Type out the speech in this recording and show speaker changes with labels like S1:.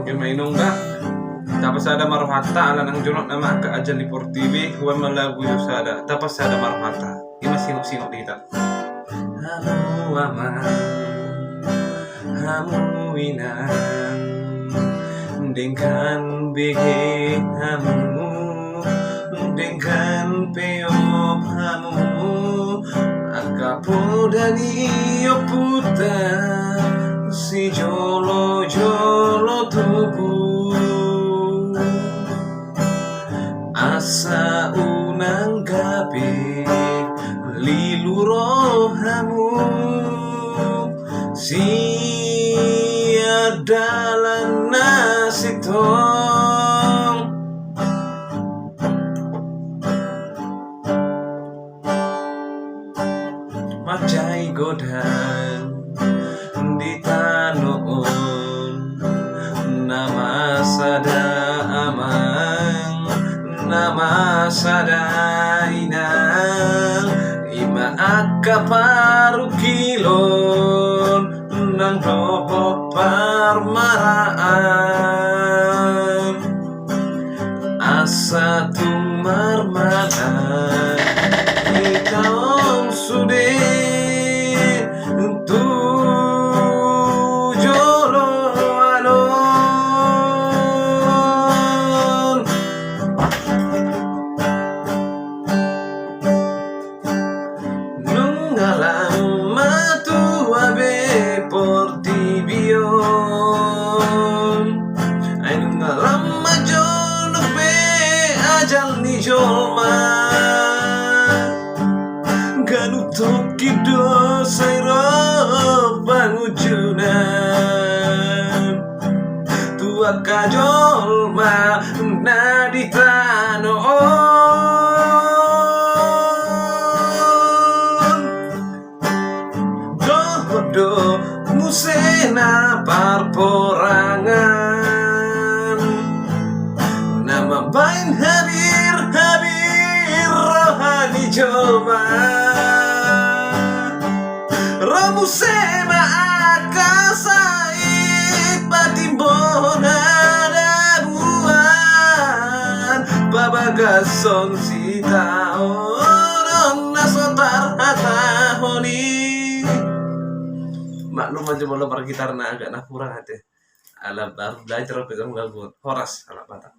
S1: Yung mainong na. Tapos ada maruhata ala nang junok na maka ajan di TV huwag malago yung sada. Tapos ada maruhata. Ima sino-sino dito. Hamu ama, hamu inang, dengan bege hamu, dengan peop hamu, akapo dani oputa, si jolo jolo tubuh. Asa unang gabi liluro hamu siadalan nasitong macai godang di tanoon nama sada amang nama sada inang ima akaparu kilon nang dopo parmaraan asa tumarmanan ikaw sude tujolo alon nung alam matua be por tibion ay nung alam majono be ajal ni jolma ganutok kido sayro pangujunan tua kajolma naditanoon dodo musena parporangan nama bain hadir rohani jolma Ramusema akasait patimbon adabuan babagason si taon nasotar hatahoni. Maklum aja bola gitar na agak kurang hati. Alam baru belajar pegang lagu Horas alat mata.